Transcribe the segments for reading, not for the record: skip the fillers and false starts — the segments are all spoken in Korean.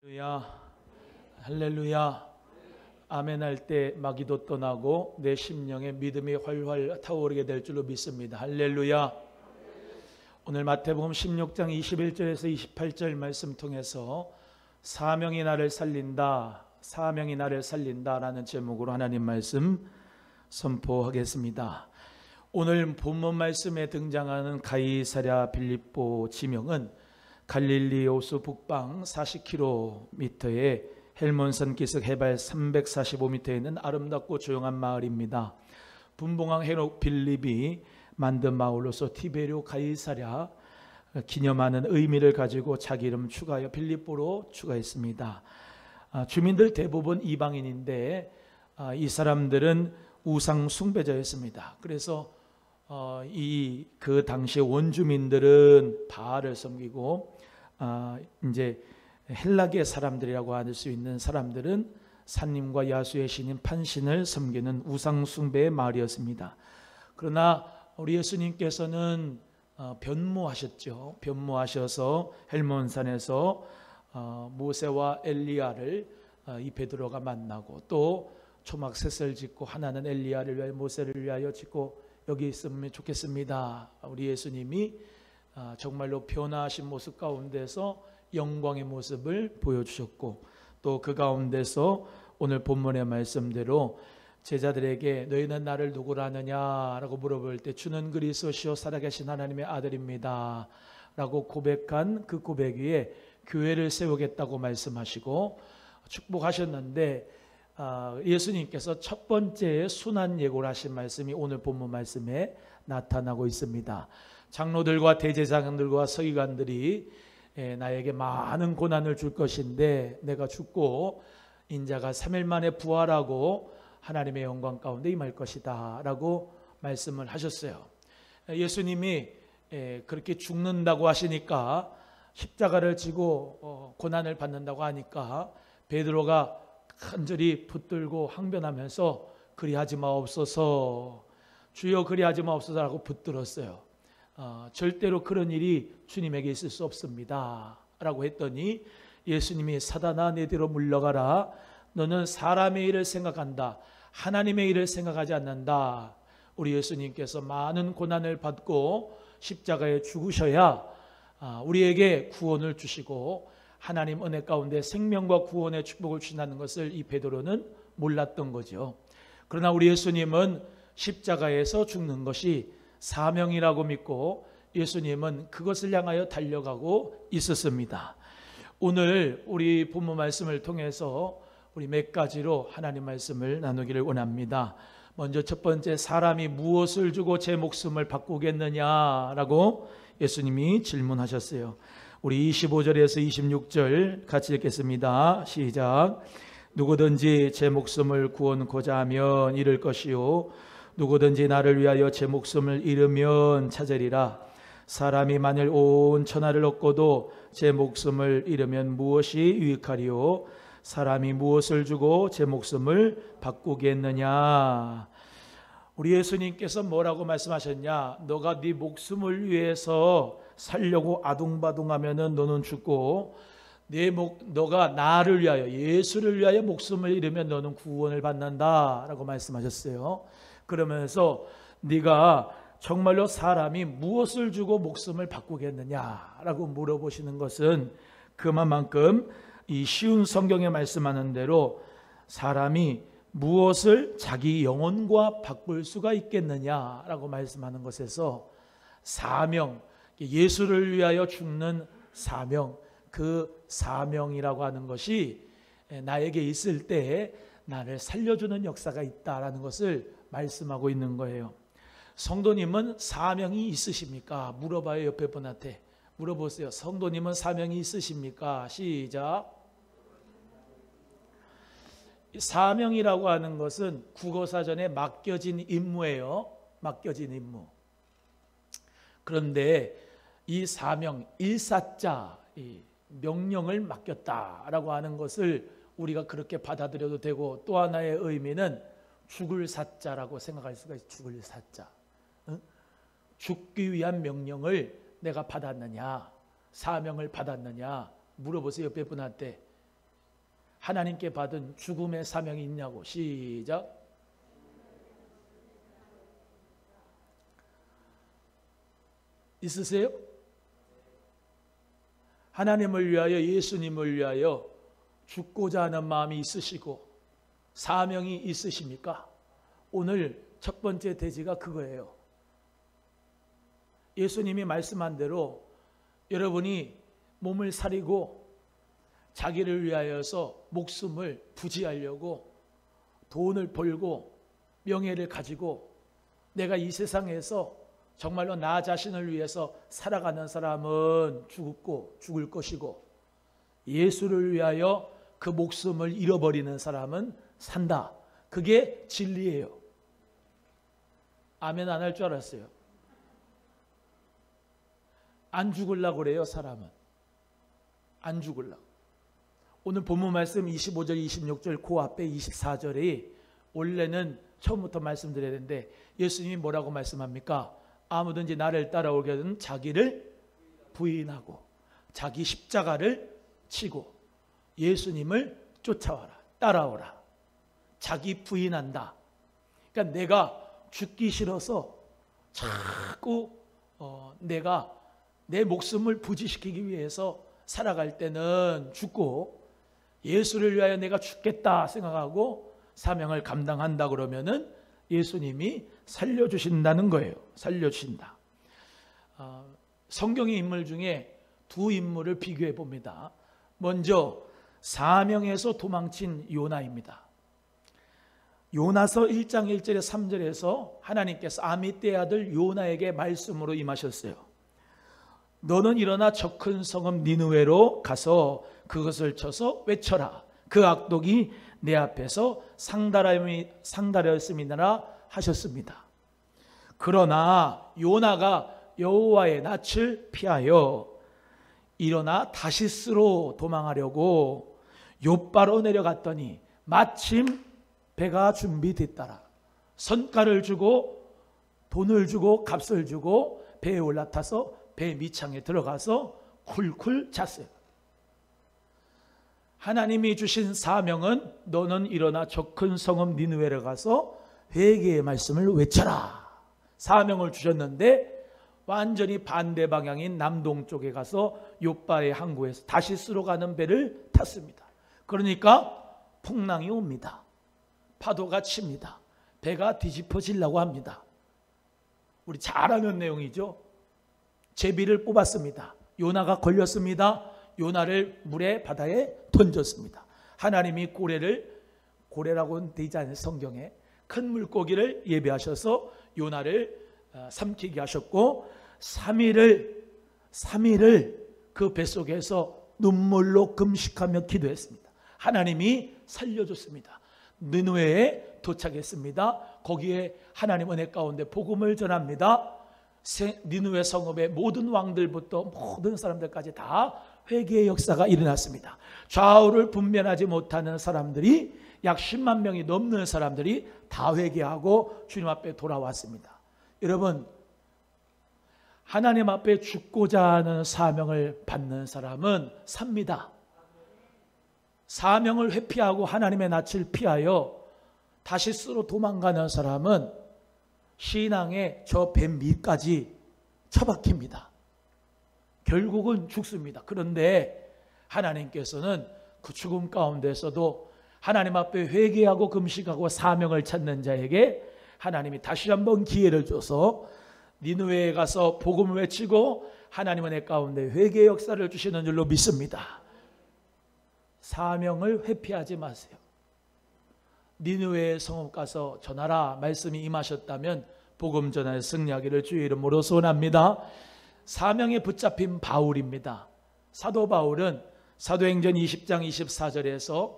할렐루야, 할렐루야. 아멘 할 때 마귀도 떠나고 내 심령에 믿음이 활활 타오르게 될 줄로 믿습니다. 할렐루야. 오늘 마태복음 16장 21절에서 28절 말씀 통해서 사명이 나를 살린다, 사명이 나를 살린다라는 제목으로 하나님 말씀 선포하겠습니다. 오늘 본문 말씀에 등장하는 가이사랴 빌립보 지명은 갈릴리 호수 북방 40km의 헬몬산 기슭 해발 345m에 있는 아름답고 조용한 마을입니다. 분봉왕 헤롯 빌립이 만든 마을로서 티베리오 가이사랴 기념하는 의미를 가지고 자기 이름 추가하여 빌립보로 추가했습니다. 주민들 대부분 이방인인데 이 사람들은 우상 숭배자였습니다. 그래서 그 당시 원주민들은 바알을 섬기고 이제 헬라계 사람들이라고 할 수 있는 사람들은 산님과 야수의 신인 판신을 섬기는 우상 숭배의 마을이었습니다. 그러나 우리 예수님께서는 변모하셨죠. 변모하셔서 헬몬산에서 모세와 엘리야를 이 베드로가 만나고 또 초막 셋을 짓고 하나는 엘리야를 위하여 모세를 위하여 짓고 여기 있으면 좋겠습니다. 우리 예수님이 정말로 변화하신 모습 가운데서 영광의 모습을 보여주셨고 또 그 가운데서 오늘 본문의 말씀대로 제자들에게 너희는 나를 누구라 하느냐라고 물어볼 때 주는 그리스도시요 살아계신 하나님의 아들입니다 라고 고백한 그 고백 위에 교회를 세우겠다고 말씀하시고 축복하셨는데 예수님께서 첫 번째 순환 예고를 하신 말씀이 오늘 본문 말씀에 나타나고 있습니다. 장로들과 대제사장들과 서기관들이 나에게 많은 고난을 줄 것인데 내가 죽고 인자가 3일 만에 부활하고 하나님의 영광 가운데 임할 것이다 라고 말씀을 하셨어요. 예수님이 그렇게 죽는다고 하시니까 십자가를 지고 고난을 받는다고 하니까 베드로가 간절히 붙들고 항변하면서 그리하지 마옵소서, 주여 그리하지 마옵소서라고 붙들었어요. 절대로 그런 일이 주님에게 있을 수 없습니다 라고 했더니 예수님이 사단아 내 뒤로 물러가라, 너는 사람의 일을 생각한다, 하나님의 일을 생각하지 않는다. 우리 예수님께서 많은 고난을 받고 십자가에 죽으셔야 우리에게 구원을 주시고 하나님 은혜 가운데 생명과 구원의 축복을 주신다는 것을 이 베드로는 몰랐던 거죠. 그러나 우리 예수님은 십자가에서 죽는 것이 사명이라고 믿고 예수님은 그것을 향하여 달려가고 있었습니다. 오늘 우리 본문 말씀을 통해서 우리 몇 가지로 하나님 말씀을 나누기를 원합니다. 먼저 첫 번째, 사람이 무엇을 주고 제 목숨을 바꾸겠느냐라고 예수님이 질문하셨어요. 우리 25절에서 26절 같이 읽겠습니다. 시작. 누구든지 제 목숨을 구원코자 하면 잃을 것이요 누구든지 나를 위하여 제 목숨을 잃으면 찾으리라. 사람이 만일 온 천하를 얻고도 제 목숨을 잃으면 무엇이 유익하리요 사람이 무엇을 주고 제 목숨을 바꾸겠느냐. 우리 예수님께서 뭐라고 말씀하셨냐? 너가 네 목숨을 위해서 살려고 아둥바둥하면은 너는 죽고 너가 나를 위하여 예수를 위하여 목숨을 잃으면 너는 구원을 받는다라고 말씀하셨어요. 그러면서 네가 정말로 사람이 무엇을 주고 목숨을 바꾸겠느냐라고 물어보시는 것은 그만큼 이 쉬운 성경에 말씀하는 대로 사람이 무엇을 자기 영혼과 바꿀 수가 있겠느냐라고 말씀하는 것에서 사명, 예수를 위하여 죽는 사명, 그 사명이라고 하는 것이 나에게 있을 때 나를 살려주는 역사가 있다라는 것을 말씀하고 있는 거예요. 성도님은 사명이 있으십니까? 물어봐요. 옆에 분한테 물어보세요. 성도님은 사명이 있으십니까? 시작. 사명이라고 하는 것은 국어사전에 맡겨진 임무예요. 맡겨진 임무. 그런데 이 사명, 일사자, 이 명령을 맡겼다라고 하는 것을 우리가 그렇게 받아들여도 되고 또 하나의 의미는 죽을 사자라고 생각할 수가 있어요. 죽을 사자. 죽기 위한 명령을 내가 받았느냐, 사명을 받았느냐 물어보세요. 옆에 분한테. 하나님께 받은 죽음의 사명이 있냐고. 시작. 있으세요? 하나님을 위하여, 예수님을 위하여 죽고자 하는 마음이 있으시고 사명이 있으십니까? 오늘 첫 번째 대지가 그거예요. 예수님이 말씀한 대로 여러분이 몸을 사리고 자기를 위하여서 목숨을 부지하려고 돈을 벌고 명예를 가지고 내가 이 세상에서 정말로 나 자신을 위해서 살아가는 사람은 죽을 것이고, 예수를 위하여 그 목숨을 잃어버리는 사람은 산다. 그게 진리예요. 아멘 안 할 줄 알았어요. 안 죽으려고 그래요. 사람은 안 죽으려고. 오늘 본문 말씀 25절 26절 그 앞에 24절이 원래는 처음부터 말씀드려야 되는데 예수님이 뭐라고 말씀합니까? 아무든지 나를 따라오게든 자기를 부인하고 자기 십자가를 치고 예수님을 쫓아와라. 따라오라. 자기 부인한다. 그러니까 내가 죽기 싫어서 자꾸 내가 내 목숨을 부지시키기 위해서 살아갈 때는 죽고, 예수를 위하여 내가 죽겠다 생각하고 사명을 감당한다 그러면은 예수님이 살려주신다는 거예요. 살려주신다. 성경의 인물 중에 두 인물을 비교해 봅니다. 먼저 사명에서 도망친 요나입니다. 요나서 1장 1절에 3절에서 하나님께서 아미떼의 아들 요나에게 말씀으로 임하셨어요. 너는 일어나 저 큰 성읍 니느웨로 가서 그것을 쳐서 외쳐라. 그 악독이 내 앞에서 상달하였음이니라 하셨습니다. 그러나 요나가 여호와의 낯을 피하여 일어나 다시스로 도망하려고 욥바로 내려갔더니 마침 배가 준비됐더라. 선가를 주고 돈을 주고 값을 주고 배에 올라타서 배 밑창에 들어가서 쿨쿨 잤어요. 하나님이 주신 사명은 너는 일어나 저 큰 성읍 니느웨로 가서 회개의 말씀을 외쳐라. 사명을 주셨는데 완전히 반대 방향인 남동쪽에 가서 욥바의 항구에서 다시스로 가는 배를 탔습니다. 그러니까 풍랑이 옵니다. 파도가 칩니다. 배가 뒤집어지려고 합니다. 우리 잘 아는 내용이죠. 제비를 뽑았습니다. 요나가 걸렸습니다. 요나를 물에 바다에 던졌습니다. 하나님이 고래라고는 되지 않은 성경에 큰 물고기를 예비하셔서 요나를 삼키게 하셨고 3일을 그 뱃속에서 눈물로 금식하며 기도했습니다. 하나님이 살려줬습니다. 느느웨에 도착했습니다. 거기에 하나님 은혜 가운데 복음을 전합니다. 니느웨 성읍의 모든 왕들부터 모든 사람들까지 다 회개의 역사가 일어났습니다. 좌우를 분별하지 못하는 사람들이 약 10만 명이 넘는 사람들이 다 회개하고 주님 앞에 돌아왔습니다. 여러분, 하나님 앞에 죽고자 하는 사명을 받는 사람은 삽니다. 사명을 회피하고 하나님의 낯을 피하여 다시스로 도망가는 사람은 신앙의 저 뱀 밑까지 처박힙니다. 결국은 죽습니다. 그런데 하나님께서는 그 죽음 가운데서도 하나님 앞에 회개하고 금식하고 사명을 찾는 자에게 하나님이 다시 한번 기회를 줘서 니느웨에 가서 복음을 외치고 하나님 은혜 가운데 회개의 역사를 주시는 줄로 믿습니다. 사명을 회피하지 마세요. 니느웨 성읍 가서 전하라 말씀이 임하셨다면 복음 전하에 승리하기를 주의 이름으로 소원합니다. 사명에 붙잡힌 바울입니다. 사도 바울은 사도행전 20장 24절에서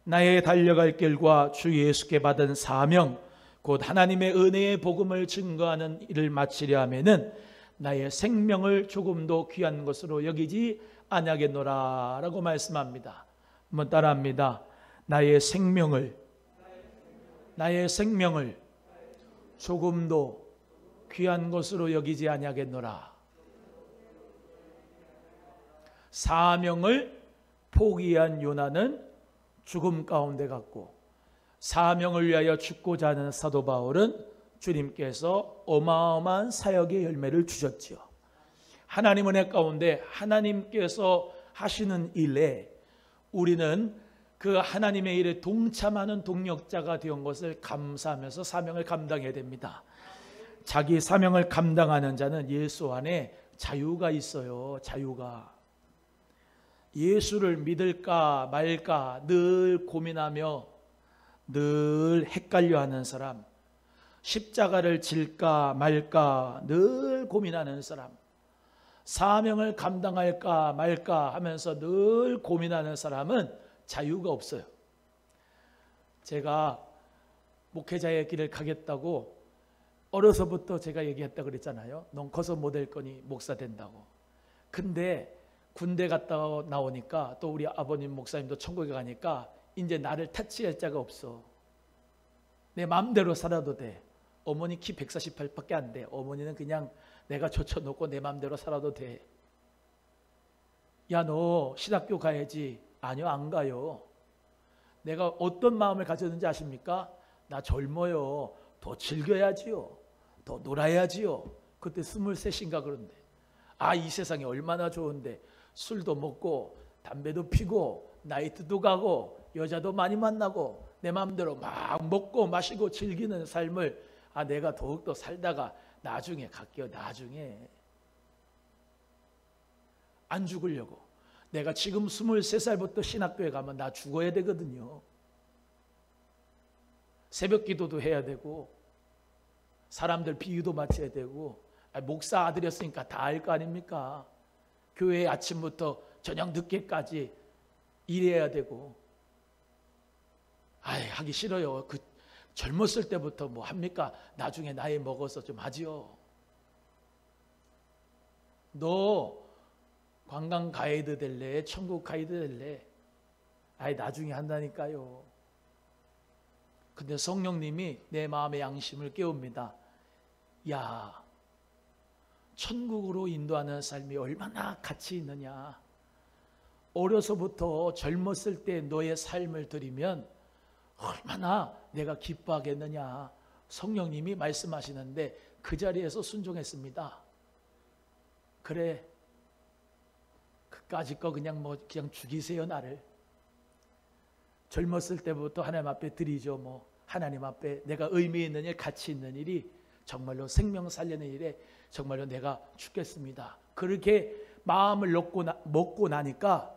나의 달려갈 길과 주 예수께 받은 사명 곧 하나님의 은혜의 복음을 증거하는 일을 마치려 하면은 나의 생명을 조금도 귀한 것으로 여기지 아니하겠노라 라고 말씀합니다. 한번 따라합니다. 나의 생명을 조금도 귀한 것으로 여기지 아니하겠노라. 사명을 포기한 요나는 죽음 가운데 갔고 사명을 위하여 죽고자 하는 사도 바울은 주님께서 어마어마한 사역의 열매를 주셨지요. 하나님 은혜 가운데 하나님께서 하시는 일에 우리는 그 하나님의 일에 동참하는 동력자가 되온 것을 감사하면서 사명을 감당해야 됩니다. 자기 사명을 감당하는 자는 예수 안에 자유가 있어요. 자유가. 예수를 믿을까 말까 늘 고민하며 늘 헷갈려하는 사람, 십자가를 질까 말까 늘 고민하는 사람, 사명을 감당할까 말까 하면서 늘 고민하는 사람은 자유가 없어요. 제가 목회자의 길을 가겠다고 어려서부터 제가 얘기했다 그랬잖아요. 넌 커서 뭐 될 거니 목사 된다고. 근데 군대 갔다 나오니까 또 우리 아버님 목사님도 천국에 가니까 이제 나를 타치할 자가 없어. 내 마음대로 살아도 돼. 어머니 키 148밖에 안 돼. 어머니는 그냥 내가 젖혀놓고 내 마음대로 살아도 돼. 야, 너 신학교 가야지. 아니요, 안 가요. 내가 어떤 마음을 가졌는지 아십니까? 나 젊어요. 더 즐겨야지요. 더 놀아야지요. 그때 23인가 그런데. 아, 이 세상이 얼마나 좋은데 술도 먹고 담배도 피고 나이트도 가고 여자도 많이 만나고 내 마음대로 막 먹고 마시고 즐기는 삶을 내가 더욱더 살다가 나중에 갈게요. 나중에 안 죽으려고. 내가 지금 23살부터 신학교에 가면 나 죽어야 되거든요. 새벽 기도도 해야 되고 사람들 비유도 맞춰야 되고 목사 아들이었으니까 다 알 거 아닙니까? 교회에 아침부터 저녁 늦게까지 일해야 되고. 하기 싫어요. 그 젊었을 때부터 뭐 합니까? 나중에 나이 먹어서 좀 하지요. 너 관광 가이드 될래? 천국 가이드 될래? 나중에 한다니까요. 근데 성령님이 내 마음의 양심을 깨웁니다. 야, 천국으로 인도하는 삶이 얼마나 가치 있느냐. 어려서부터 젊었을 때 너의 삶을 드리면 얼마나 내가 기뻐하겠느냐. 성령님이 말씀하시는데 그 자리에서 순종했습니다. 그래, 그까짓 거 그냥 죽이세요 나를. 젊었을 때부터 하나님 앞에 드리죠. 하나님 앞에 내가 의미 있는 일, 가치 있는 일이 정말로 생명 살리는 일에 정말로 내가 죽겠습니다. 그렇게 마음을 먹고 나니까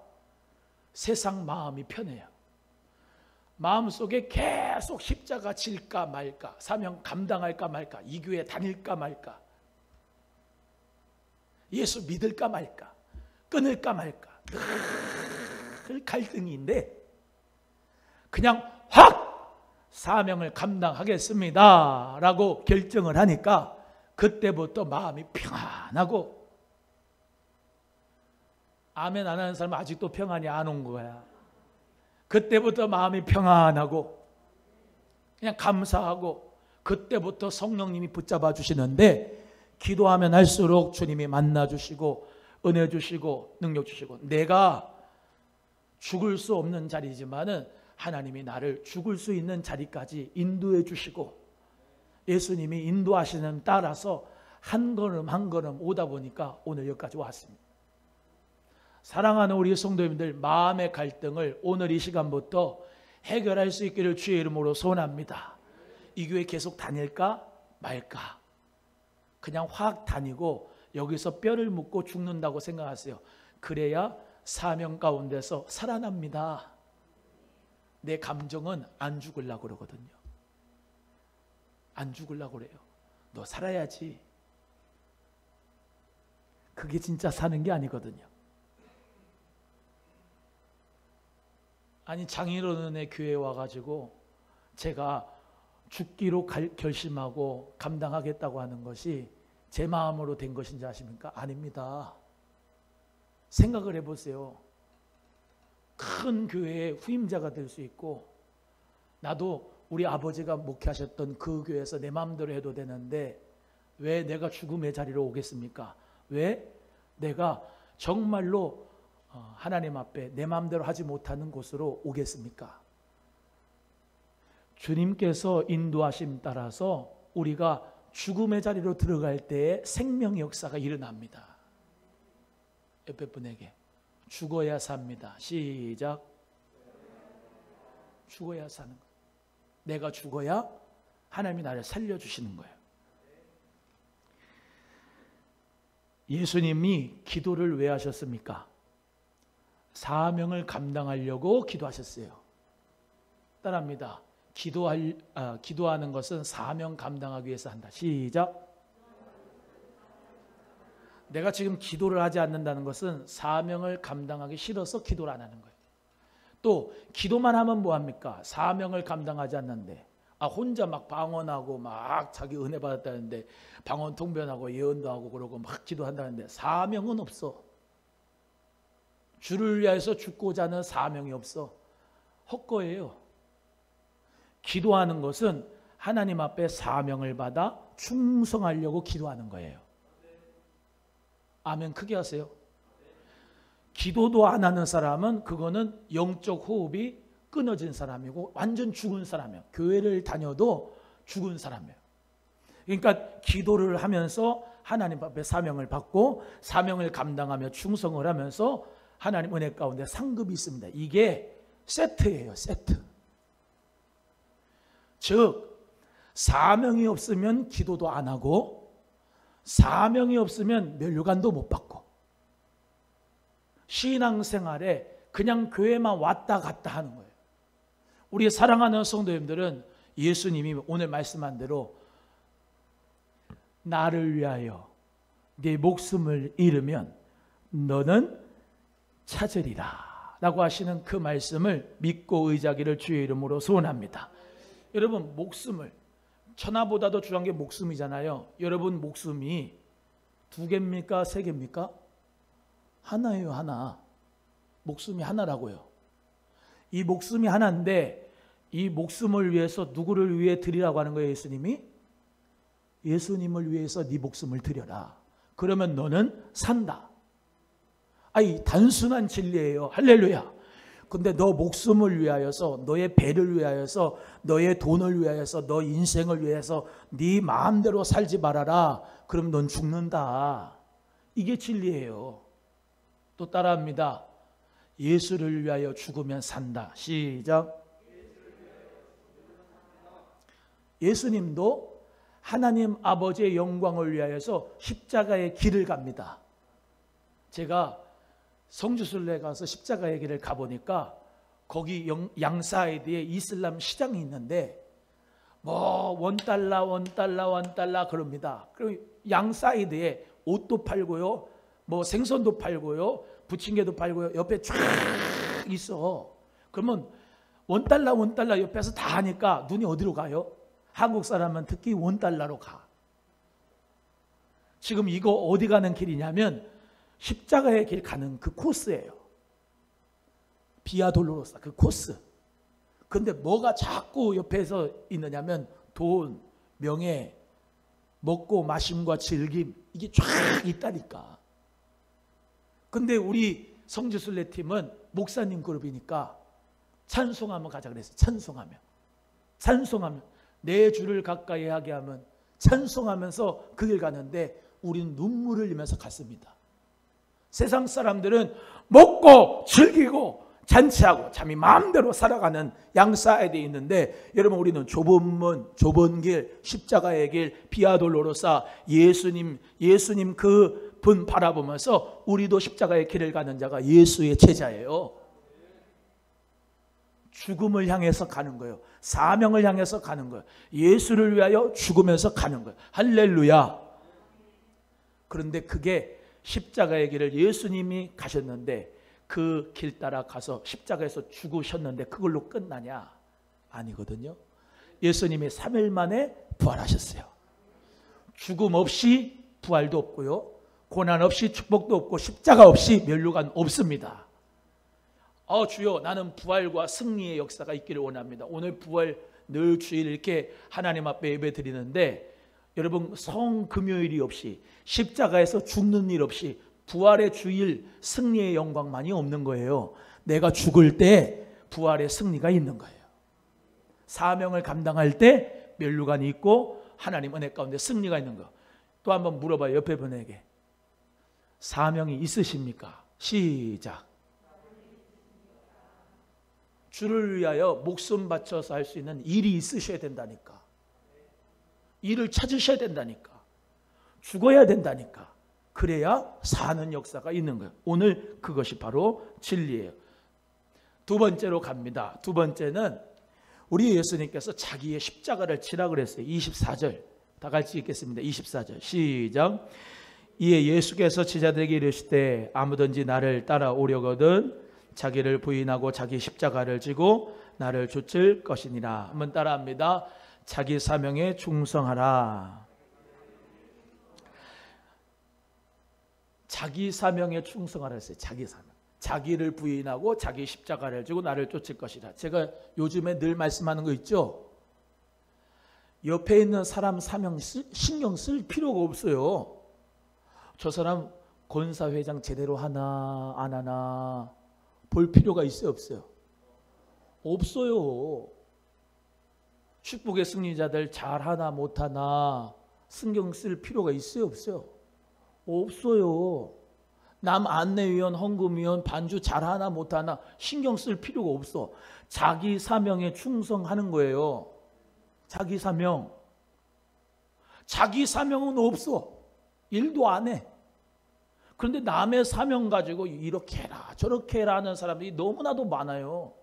세상 마음이 편해요. 마음속에 계속 십자가 질까 말까, 사명 감당할까 말까, 이 교회 다닐까 말까, 예수 믿을까 말까, 끊을까 말까, 늘 갈등인데 그냥 확 사명을 감당하겠습니다 라고 결정을 하니까 그때부터 마음이 평안하고. 아멘 안 하는 사람은 아직도 평안이 안 온 거야. 그때부터 마음이 평안하고 그냥 감사하고 그때부터 성령님이 붙잡아 주시는데 기도하면 할수록 주님이 만나 주시고 은혜 주시고 능력 주시고 내가 죽을 수 없는 자리지만은 하나님이 나를 죽을 수 있는 자리까지 인도해 주시고 예수님이 인도하시는 따라서 한 걸음 한 걸음 오다 보니까 오늘 여기까지 왔습니다. 사랑하는 우리 성도님들, 마음의 갈등을 오늘 이 시간부터 해결할 수 있기를 주의 이름으로 소원합니다. 이 교회 계속 다닐까 말까? 그냥 확 다니고 여기서 뼈를 묻고 죽는다고 생각하세요. 그래야 사명 가운데서 살아납니다. 내 감정은 안 죽으려고 그러거든요. 안 죽으려고 그래요. 너 살아야지. 그게 진짜 사는 게 아니거든요. 아니 장인어른의 교회에 와가지고 제가 죽기로 결심하고 감당하겠다고 하는 것이 제 마음으로 된 것인지 아십니까? 아닙니다. 생각을 해보세요. 큰 교회의 후임자가 될 수 있고 나도 우리 아버지가 목회하셨던 그 교회에서 내 마음대로 해도 되는데 왜 내가 죽음의 자리로 오겠습니까? 왜? 내가 정말로 하나님 앞에 내 마음대로 하지 못하는 곳으로 오겠습니까? 주님께서 인도하심 따라서 우리가 죽음의 자리로 들어갈 때에 생명의 역사가 일어납니다. 옆에 분에게 죽어야 삽니다. 시작. 죽어야 사는 거예요. 내가 죽어야 하나님이 나를 살려주시는 거예요. 예수님이 기도를 왜 하셨습니까? 사명을 감당하려고 기도하셨어요. 따라합니다. 기도하는 것은 사명 감당하기 위해서 한다. 시작. 내가 지금 기도를 하지 않는다는 것은 사명을 감당하기 싫어서 기도를 안 하는 거예요. 또 기도만 하면 뭐합니까? 사명을 감당하지 않는데 혼자 막 방언하고 막 자기 은혜 받았다는데 방언 통변하고 예언도 하고 그러고 막 기도한다는데 사명은 없어. 주를 위해서 죽고자 하는 사명이 없어. 헛거예요. 기도하는 것은 하나님 앞에 사명을 받아 충성하려고 기도하는 거예요. 아멘 크게 하세요. 기도도 안 하는 사람은 그거는 영적 호흡이 끊어진 사람이고 완전 죽은 사람이에요. 교회를 다녀도 죽은 사람이에요. 그러니까 기도를 하면서 하나님 앞에 사명을 받고 사명을 감당하며 충성을 하면서 하나님 은혜 가운데 상급이 있습니다. 이게 세트예요. 세트. 즉 사명이 없으면 기도도 안 하고 사명이 없으면 면류관도 못 받고 신앙생활에 그냥 교회만 왔다 갔다 하는 거예요. 우리 사랑하는 성도님들은 예수님이 오늘 말씀한 대로 나를 위하여 네 목숨을 잃으면 너는 찾으리라 라고 하시는 그 말씀을 믿고 의지하기를 주의 이름으로 소원합니다. 여러분 목숨을 천하보다도 중요한 게 목숨이잖아요. 여러분 목숨이 2개입니까? 3개입니까? 하나예요. 하나. 목숨이 하나라고요. 이 목숨이 하나인데 이 목숨을 위해서 누구를 위해 드리라고 하는 거예요? 예수님이? 예수님을 위해서 네 목숨을 드려라. 그러면 너는 산다. 아이 단순한 진리예요. 할렐루야. 근데 너 목숨을 위하여서 너의 배를 위하여서 너의 돈을 위하여서 너 인생을 위해서 네 마음대로 살지 말아라. 그럼 넌 죽는다. 이게 진리예요. 또 따라합니다. 예수를 위하여 죽으면 산다. 시작. 예수님도 하나님 아버지의 영광을 위하여서 십자가의 길을 갑니다. 제가 성주순례 가서 십자가의 길을 가보니까 거기 양사이드에 이슬람 시장이 있는데 뭐 $1 그럽니다. 그리고 양사이드에 옷도 팔고요, 뭐 생선도 팔고요, 부침개도 팔고요, 옆에 쫙 있어. 그러면 $1 옆에서 다 하니까 눈이 어디로 가요? 한국 사람은 특히 $1로 가. 지금 이거 어디 가는 길이냐면 십자가의 길 가는 그 코스예요. 비아 돌로로사 그 코스. 근데 뭐가 자꾸 옆에서 있느냐면 돈, 명예, 먹고 마심과 즐김, 이게 쫙 있다니까. 근데 우리 성지순례 팀은 목사님 그룹이니까 찬송하면 가자 그랬어요. 찬송하면 내 주를 가까이 하게 하면 찬송하면서 그 길 가는데 우리는 눈물을 흘리면서 갔습니다. 세상 사람들은 먹고 즐기고 잔치하고 참이 마음대로 살아가는 양사이드에 있는데 여러분 우리는 좁은 문, 좁은 길, 십자가의 길, 비아돌로로사 예수님 그 분 바라보면서 우리도 십자가의 길을 가는 자가 예수의 제자예요. 죽음을 향해서 가는 거예요. 사명을 향해서 가는 거예요. 예수를 위하여 죽으면서 가는 거예요. 할렐루야. 그런데 그게 십자가의 길을 예수님이 가셨는데 그 길 따라 가서 십자가에서 죽으셨는데 그걸로 끝나냐? 아니거든요. 예수님이 3일 만에 부활하셨어요. 죽음 없이 부활도 없고요, 고난 없이 축복도 없고 십자가 없이 면류관 없습니다. 주여 나는 부활과 승리의 역사가 있기를 원합니다. 오늘 부활 늘 주일 이렇게 하나님 앞에 예배 드리는데 여러분 성금요일이 없이 십자가에서 죽는 일 없이 부활의 주일 승리의 영광만이 없는 거예요. 내가 죽을 때 부활의 승리가 있는 거예요. 사명을 감당할 때 면류관이 있고 하나님 은혜 가운데 승리가 있는 거. 또 한번 물어봐요. 옆에 분에게. 사명이 있으십니까? 시작. 주를 위하여 목숨 바쳐서 할 수 있는 일이 있으셔야 된다니까. 일을 찾으셔야 된다니까. 죽어야 된다니까. 그래야 사는 역사가 있는 거예요. 오늘 그것이 바로 진리예요. 두 번째로 갑니다. 두 번째는 우리 예수님께서 자기의 십자가를 지라 그랬어요. 24절 다 같이 읽겠습니다. 24절 시작. 이에 예수께서 제자들에게 이르시되 아무든지 나를 따라오려거든 자기를 부인하고 자기 십자가를 지고 나를 좇을 것이니라. 한번 따라합니다. 자기 사명에 충성하라. 자기 사명에 충성하라 했어요. 자기 사명. 자기를 부인하고 자기 십자가를 지고 나를 쫓을 것이라. 제가 요즘에 늘 말씀하는 거 있죠. 옆에 있는 사람 사명 신경 쓸 필요가 없어요. 저 사람 권사회장 제대로 하나 안 하나 볼 필요가 있어요, 없어요? 없어요. 축복의 승리자들 잘하나 못하나 신경 쓸 필요가 있어요, 없어요? 없어요. 남 안내위원, 헌금위원, 반주 잘하나 못하나 신경 쓸 필요가 없어. 자기 사명에 충성하는 거예요. 자기 사명. 자기 사명은 없어. 일도 안 해. 그런데 남의 사명 가지고 이렇게 해라 저렇게 해라 하는 사람들이 너무나도 많아요.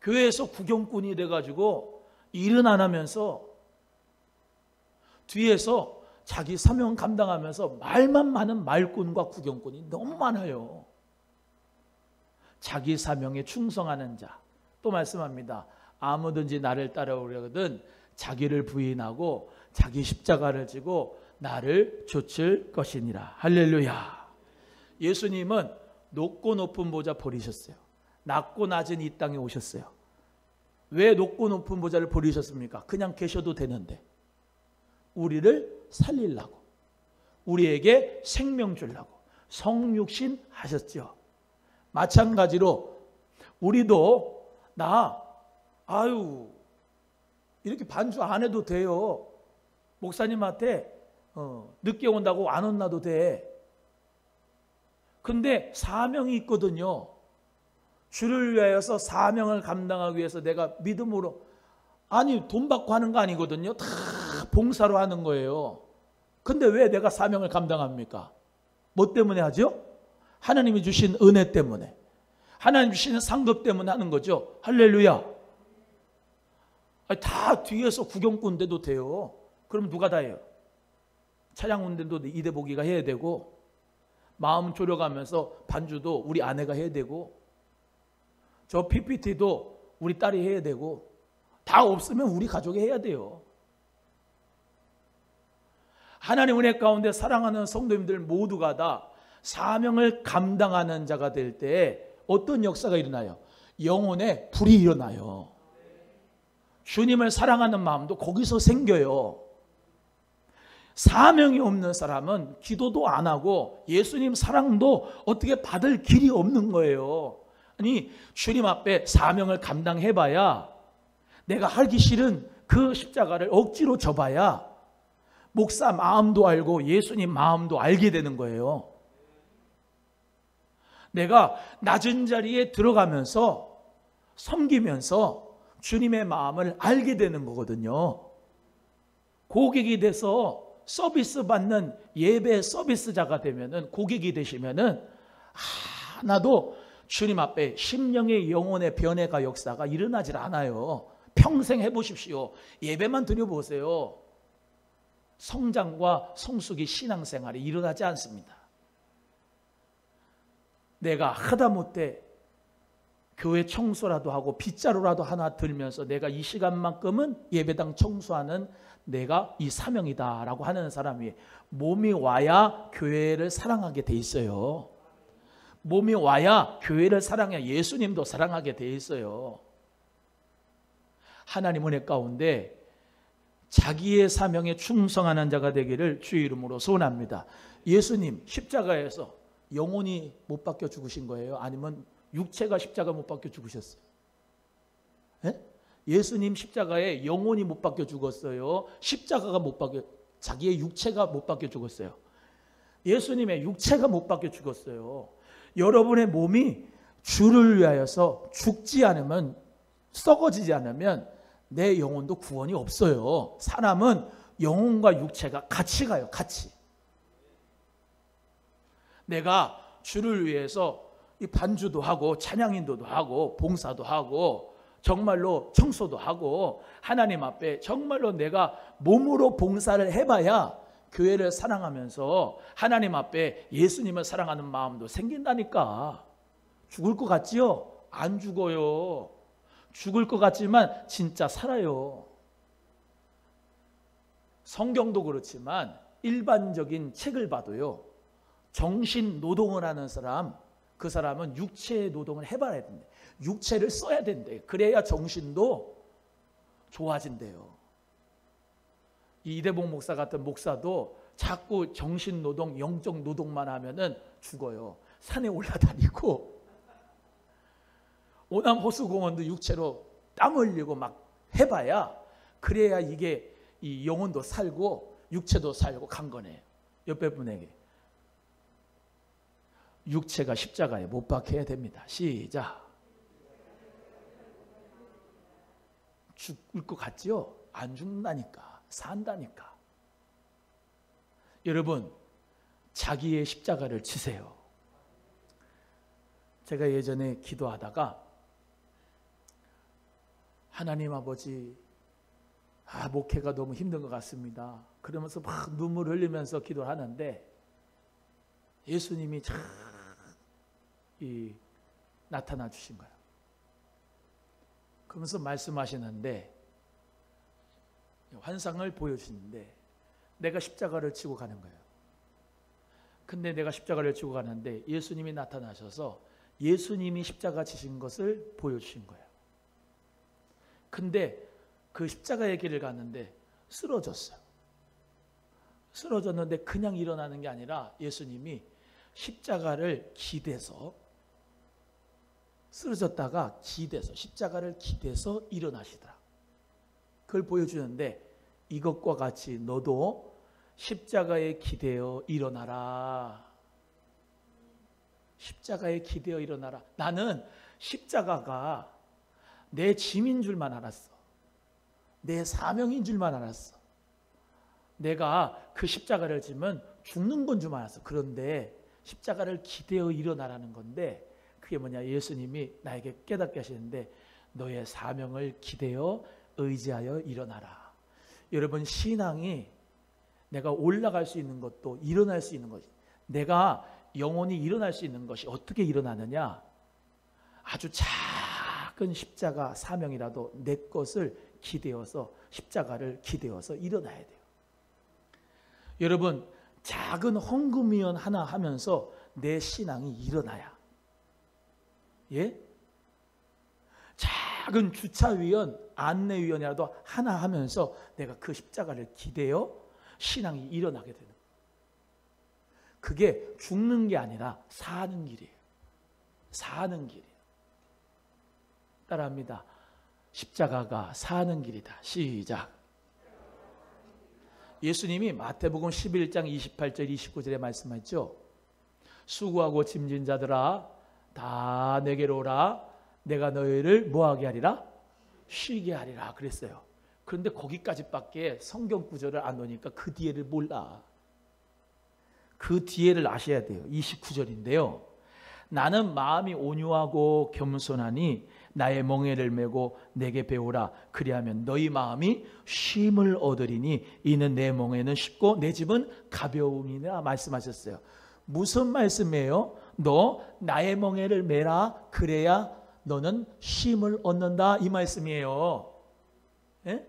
교회에서 구경꾼이 돼가지고 일은 안 하면서 뒤에서 자기 사명 감당하면서 말만 많은 말꾼과 구경꾼이 너무 많아요. 자기 사명에 충성하는 자. 또 말씀합니다. 아무든지 나를 따라오려거든 자기를 부인하고 자기 십자가를 지고 나를 좇을 것이니라. 할렐루야. 예수님은 높고 높은 보좌 버리셨어요. 낮고 낮은 이 땅에 오셨어요. 왜 높고 높은 보좌를 버리셨습니까? 그냥 계셔도 되는데 우리를 살리려고, 우리에게 생명 주려고 성육신 하셨죠. 마찬가지로 우리도 이렇게 반주 안 해도 돼요. 목사님한테 늦게 온다고 안 혼나도 돼. 근데 사명이 있거든요. 주를 위하여서 사명을 감당하기 위해서 내가 믿음으로, 아니 돈 받고 하는 거 아니거든요. 다 봉사로 하는 거예요. 근데 왜 내가 사명을 감당합니까? 뭐 때문에 하죠? 하나님이 주신 은혜 때문에, 하나님 주시는 상급 때문에 하는 거죠. 할렐루야. 다 뒤에서 구경꾼 돼도 돼요. 그럼 누가 다 해요? 차량 운전도 이대복이가 해야 되고, 마음 졸여가면서 반주도 우리 아내가 해야 되고, 저 PPT도 우리 딸이 해야 되고, 다 없으면 우리 가족이 해야 돼요. 하나님 은혜 가운데 사랑하는 성도님들 모두가 다 사명을 감당하는 자가 될 때 어떤 역사가 일어나요? 영혼에 불이 일어나요. 주님을 사랑하는 마음도 거기서 생겨요. 사명이 없는 사람은 기도도 안 하고 예수님 사랑도 어떻게 받을 길이 없는 거예요. 아니 주님 앞에 사명을 감당해봐야, 내가 하기 싫은 그 십자가를 억지로 져봐야 목사 마음도 알고 예수님 마음도 알게 되는 거예요. 내가 낮은 자리에 들어가면서 섬기면서 주님의 마음을 알게 되는 거거든요. 고객이 돼서 서비스 받는 예배 서비스자가 되면은, 고객이 되시면은 하나도 주님 앞에 심령의 영혼의 변화가 역사가 일어나질 않아요. 평생 해보십시오. 예배만 드려보세요. 성장과 성숙이 신앙생활이 일어나지 않습니다. 내가 하다못해 교회 청소라도 하고 빗자루라도 하나 들면서 내가 이 시간만큼은 예배당 청소하는 내가 이 사명이다라고 하는 사람이 몸이 와야 교회를 사랑하게 돼 있어요. 몸이 와야 교회를 사랑해 예수님도 사랑하게 돼 있어요. 하나님 은혜 가운데 자기의 사명에 충성하는 자가 되기를 주의 이름으로 소원합니다. 예수님 십자가에서 영혼이 못 박혀 죽으신 거예요? 아니면 육체가 십자가 못 박혀 죽으셨어요? 예? 예수님 십자가에 영혼이 못 박혀 죽었어요? 십자가가 못 박혀, 자기의 육체가 못 박혀 죽었어요? 예수님의 육체가 못 박혀 죽었어요. 여러분의 몸이 주를 위하여서 죽지 않으면, 썩어지지 않으면 내 영혼도 구원이 없어요. 사람은 영혼과 육체가 같이 가요. 같이. 내가 주를 위해서 이 반주도 하고 찬양인도도 하고 봉사도 하고 정말로 청소도 하고 하나님 앞에 정말로 내가 몸으로 봉사를 해봐야 교회를 사랑하면서 하나님 앞에 예수님을 사랑하는 마음도 생긴다니까. 죽을 것 같지요? 안 죽어요. 죽을 것 같지만 진짜 살아요. 성경도 그렇지만 일반적인 책을 봐도요, 정신 노동을 하는 사람, 그 사람은 육체의 노동을 해봐야 된대. 육체를 써야 된대. 그래야 정신도 좋아진대요. 이대봉 목사 같은 목사도 자꾸 정신 노동, 영적 노동만 하면은 죽어요. 산에 올라다니고 오남 호수공원도 육체로 땀 흘리고 막 해봐야, 그래야 이게 이 영혼도 살고 육체도 살고 간 거네요. 옆에 분에게 육체가 십자가에 못 박혀야 됩니다. 시작. 죽을 것 같지요? 안 죽는다니까. 산다니까. 여러분, 자기의 십자가를 지세요. 제가 예전에 기도하다가 하나님 아버지, 목회가 너무 힘든 것 같습니다. 그러면서 막 눈물 흘리면서 기도를 하는데 예수님이 참 나타나 주신 거예요. 그러면서 말씀하시는데, 환상을 보여주시는데 내가 십자가를 지고 가는 거예요. 근데 내가 십자가를 지고 가는데 예수님이 나타나셔서 예수님이 십자가 지신 것을 보여주신 거예요. 근데 그 십자가의 길을 갔는데 쓰러졌어요. 쓰러졌는데 그냥 일어나는 게 아니라 예수님이 십자가를 기대서, 쓰러졌다가 기대서, 십자가를 기대서 일어나시더라. 그걸 보여주는데, 이것과 같이 너도 십자가에 기대어 일어나라. 십자가에 기대어 일어나라. 나는 십자가가 내 짐인 줄만 알았어. 내 사명인 줄만 알았어. 내가 그 십자가를 지면 죽는 건 줄만 알았어. 그런데 십자가를 기대어 일어나라는 건데, 그게 뭐냐, 예수님이 나에게 깨닫게 하시는데 너의 사명을 기대어 의지하여 일어나라. 여러분, 신앙이 내가 올라갈 수 있는 것도 일어날 수 있는 것이, 내가 영혼이 일어날 수 있는 것이 어떻게 일어나느냐, 아주 작은 십자가 사명이라도 내 것을 기대어서, 십자가를 기대어서 일어나야 돼요. 여러분, 작은 헌금위원 하나 하면서 내 신앙이 일어나야, 예? 작은 주차위원, 안내위원이라도 하나 하면서 내가 그 십자가를 기대어 신앙이 일어나게 되는, 그게 죽는 게 아니라 사는 길이에요. 사는 길이에요. 따라합니다. 십자가가 사는 길이다. 시작. 예수님이 마태복음 11장 28절 29절에 말씀하셨죠. 수고하고 짐진 자들아 다 내게로 오라. 내가 너희를 뭐하게 하리라? 쉬게 하리라 그랬어요. 그런데 거기까지밖에 성경 구절을 안 놓으니까 그 뒤에를 몰라. 그 뒤에를 아셔야 돼요. 29절인데요. 나는 마음이 온유하고 겸손하니 나의 멍에를 메고 내게 배우라. 그리하면 너희 마음이 쉼을 얻으리니 이는 내 멍에는 쉽고 내 짐은 가벼움이라 말씀하셨어요. 무슨 말씀이에요? 너 나의 멍에를 메라. 그래야 너는 쉼을 얻는다, 이 말씀이에요. 예?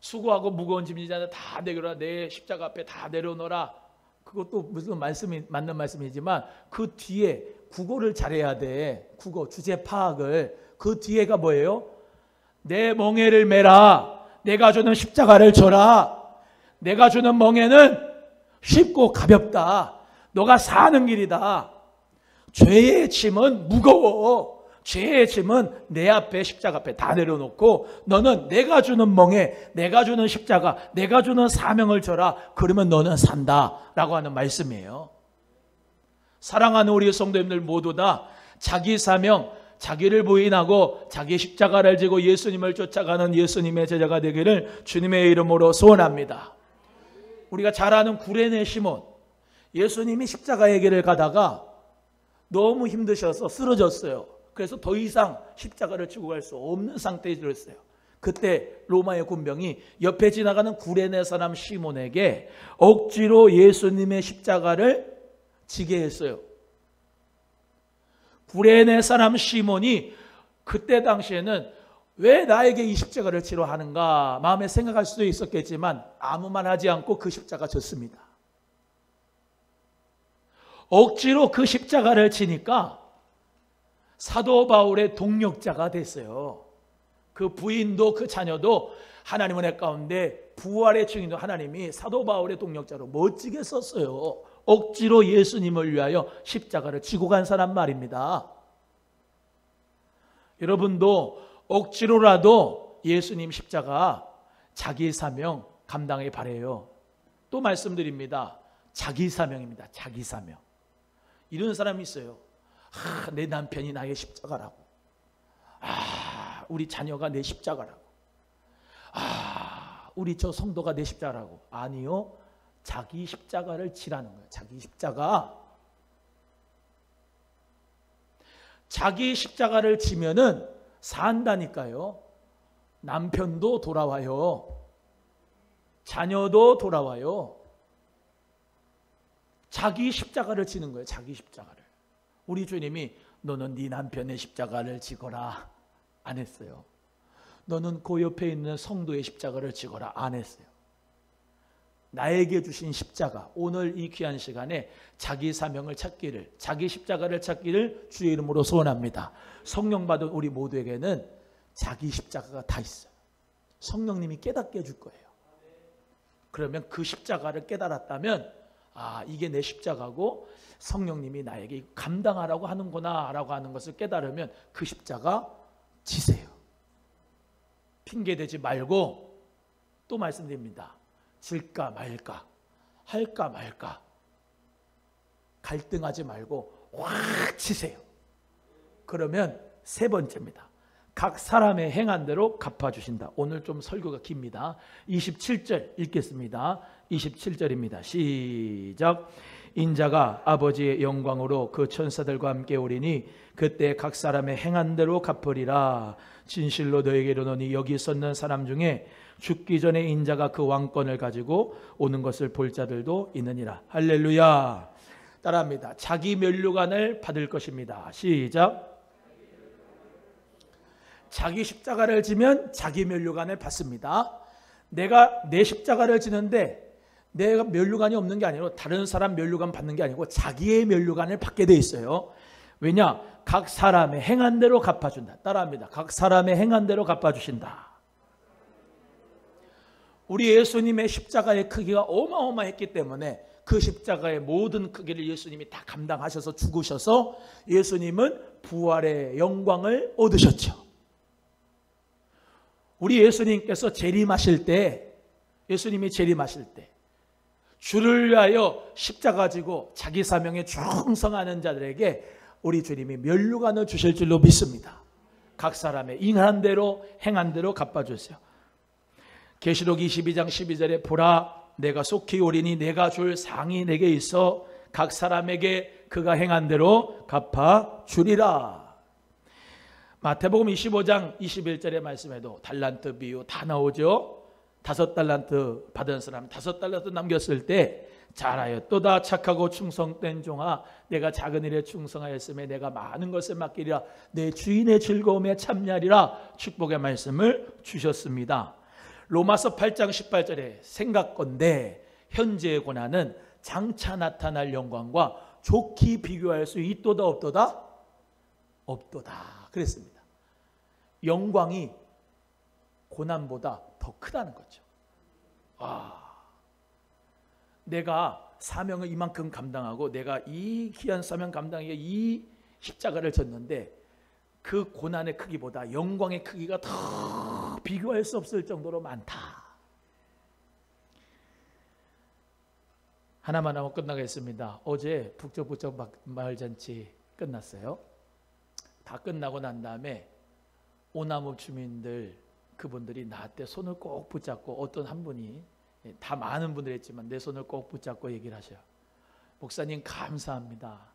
수고하고 무거운 짐진 자들 다 내게로라. 내 십자가 앞에 다 내려놓으라. 그것도 무슨 말씀이 맞는 말씀이지만 그 뒤에 국어를 잘해야 돼. 국어 주제 파악을. 그 뒤에가 뭐예요? 내 멍에를 메라. 내가 주는 십자가를 져라. 내가 주는 멍에는 쉽고 가볍다. 너가 사는 길이다. 죄의 짐은 무거워. 죄의 짐은 내 앞에 십자가 앞에 다 내려놓고 너는 내가 주는 멍에 내가 주는 십자가 내가 주는 사명을 져라. 그러면 너는 산다 라고 하는 말씀이에요. 사랑하는 우리 성도님들 모두 다 자기 사명, 자기를 부인하고 자기 십자가를 지고 예수님을 쫓아가는 예수님의 제자가 되기를 주님의 이름으로 소원합니다. 우리가 잘 아는 구레네 시몬, 예수님이 십자가의 길을 가다가 너무 힘드셔서 쓰러졌어요. 그래서 더 이상 십자가를 지고 갈 수 없는 상태에 들었어요. 그때 로마의 군병이 옆에 지나가는 구레네 사람 시몬에게 억지로 예수님의 십자가를 지게 했어요. 구레네 사람 시몬이 그때 당시에는 왜 나에게 이 십자가를 지러 하는가 마음에 생각할 수도 있었겠지만 아무 말 하지 않고 그 십자가 졌습니다. 억지로 그 십자가를 지니까 사도 바울의 동력자가 됐어요. 그 부인도 그 자녀도 하나님 은혜 가운데 부활의 증인도 하나님이 사도 바울의 동력자로 멋지게 썼어요. 억지로 예수님을 위하여 십자가를 지고 간 사람 말입니다. 여러분도 억지로라도 예수님 십자가 자기 사명 감당하기 바라요. 또 말씀드립니다. 자기 사명입니다. 자기 사명. 이런 사람이 있어요. 내 남편이 나의 십자가라고. 우리 자녀가 내 십자가라고. 우리 저 성도가 내 십자가라고. 아니요. 자기 십자가를 지라는 거예요. 자기 십자가. 자기 십자가를 지면은 산다니까요. 남편도 돌아와요. 자녀도 돌아와요. 자기 십자가를 지는 거예요. 자기 십자가를. 우리 주님이 너는 네 남편의 십자가를 지거라 안 했어요. 너는 그 옆에 있는 성도의 십자가를 지거라 안 했어요. 나에게 주신 십자가, 오늘 이 귀한 시간에 자기 사명을 찾기를, 자기 십자가를 찾기를 주의 이름으로 소원합니다. 성령 받은 우리 모두에게는 자기 십자가가 다 있어요. 성령님이 깨닫게 해줄 거예요. 그러면 그 십자가를 깨달았다면 이게 내 십자가고 성령님이 나에게 감당하라고 하는구나 라고 하는 것을 깨달으면 그 십자가 지세요. 핑계대지 말고 또 말씀드립니다. 질까 말까, 할까 말까, 갈등하지 말고 확 치세요. 그러면 세 번째입니다. 각 사람의 행한 대로 갚아주신다. 오늘 좀 설교가 깁니다. 27절 읽겠습니다. 27절입니다. 시작. 인자가 아버지의 영광으로 그 천사들과 함께 오리니 그때 각 사람의 행한 대로 갚으리라. 진실로 너에게 이르노니 여기 섰는 사람 중에 죽기 전에 인자가 그 왕권을 가지고 오는 것을 볼 자들도 있느니라. 할렐루야. 따라합니다. 자기 면류관을 받을 것입니다. 시작. 자기 십자가를 지면 자기 면류관을 받습니다. 내가 내 십자가를 지는데 내가 면류관이 없는 게 아니고 다른 사람 면류관 받는 게 아니고 자기의 면류관을 받게 돼 있어요. 왜냐? 각 사람의 행한 대로 갚아준다. 따라합니다. 각 사람의 행한 대로 갚아주신다. 우리 예수님의 십자가의 크기가 어마어마했기 때문에 그 십자가의 모든 크기를 예수님이 다 감당하셔서 죽으셔서 예수님은 부활의 영광을 얻으셨죠. 우리 예수님께서 재림하실 때, 예수님이 재림하실 때 주를 위하여 십자가 지고 자기 사명에 충성하는 자들에게 우리 주님이 면류관을 주실 줄로 믿습니다. 각 사람의 인한 대로 행한 대로 갚아주세요. 계시록 22장 12절에 보라 내가 속히 오리니 내가 줄 상이 내게 있어 각 사람에게 그가 행한 대로 갚아주리라. 마태복음 25장 21절의 말씀에도 달란트 비유 다 나오죠. 5달란트 받은 사람 5달란트 남겼을 때 잘하였도다 착하고 충성된 종아 내가 작은 일에 충성하였음에 내가 많은 것을 맡기리라. 내 주인의 즐거움에 참여하리라. 축복의 말씀을 주셨습니다. 로마서 8장 18절에 생각건대 현재의 고난은 장차 나타날 영광과 좋게 비교할 수 있도다 없도다? 없도다 그랬습니다. 영광이 고난보다 더 크다는 거죠. 내가 사명을 이만큼 감당하고 내가 이 귀한 사명 감당하기 이 십자가를 졌는데 그 고난의 크기보다 영광의 크기가 더 비교할 수 없을 정도로 많다. 하나만 하고 끝나겠습니다. 어제 북적북적 마을잔치 끝났어요. 다 끝나고 난 다음에 오나무 주민들 그분들이 나한테 손을 꼭 붙잡고 어떤 한 분이 다 많은 분들이 했지만 내 손을 꼭 붙잡고 얘기를 하셔요. 목사님 감사합니다.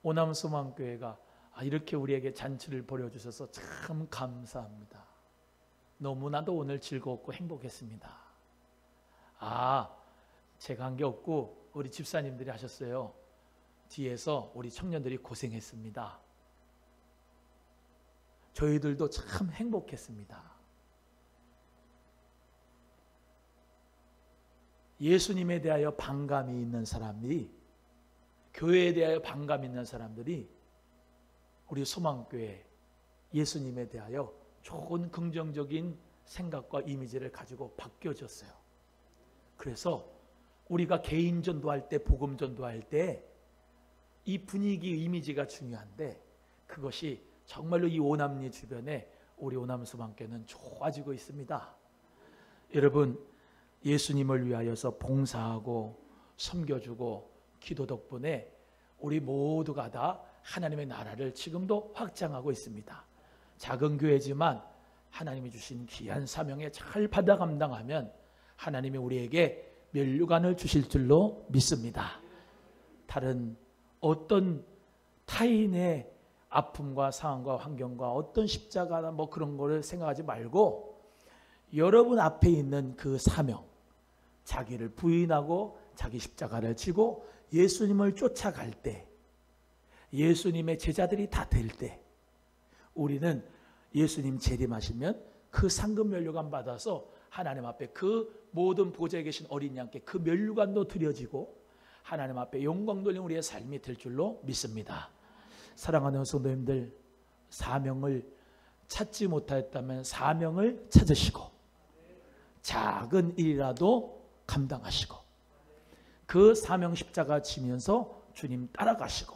오나무 소망교회가 이렇게 우리에게 잔치를 벌여주셔서 참 감사합니다. 너무나도 오늘 즐겁고 행복했습니다. 제가 한 게 없고 우리 집사님들이 하셨어요. 뒤에서 우리 청년들이 고생했습니다. 저희들도 참 행복했습니다. 예수님에 대하여 반감이 있는 사람이, 교회에 대하여 반감이 있는 사람들이 우리 소망교회 예수님에 대하여 좋은 긍정적인 생각과 이미지를 가지고 바뀌어졌어요. 그래서 우리가 개인 전도할 때, 복음 전도할 때 이 분위기, 이미지가 중요한데 그것이 정말로 이 오남리 주변에 우리 오남 소망교회는 좋아지고 있습니다. 여러분, 예수님을 위하여서 봉사하고 섬겨주고 기도 덕분에 우리 모두가 다 하나님의 나라를 지금도 확장하고 있습니다. 작은 교회지만 하나님이 주신 귀한 사명에 잘 받아 감당하면 하나님이 우리에게 면류관을 주실 줄로 믿습니다. 다른 어떤 타인의 아픔과 상황과 환경과 어떤 십자가나 뭐 그런 거를 생각하지 말고 여러분 앞에 있는 그 사명, 자기를 부인하고 자기 십자가를 지고 예수님을 쫓아갈 때, 예수님의 제자들이 다 될 때 우리는 예수님 재림하시면 그 상급 면류관 받아서 하나님 앞에 그 모든 보좌에 계신 어린 양께 그 면류관도 드려지고 하나님 앞에 영광 돌린 우리의 삶이 될 줄로 믿습니다. 사랑하는 성도님들, 사명을 찾지 못하였다면 사명을 찾으시고 작은 일이라도 감당하시고 그 사명 십자가 지면서 주님 따라가시고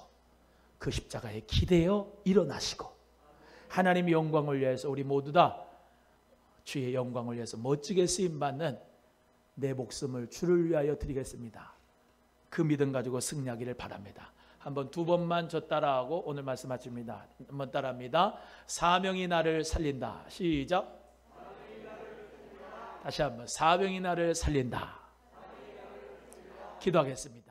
그 십자가에 기대어 일어나시고 하나님의 영광을 위해서 우리 모두 다 주의 영광을 위해서 멋지게 쓰임받는 내 목숨을 주를 위하여 드리겠습니다. 그 믿음 가지고 승리하기를 바랍니다. 한번 두 번만 저 따라하고 오늘 말씀 마칩니다. 한번 따라합니다. 사명이 나를 살린다. 시작. 다시 한번 사명이 나를 살린다. 기도하겠습니다.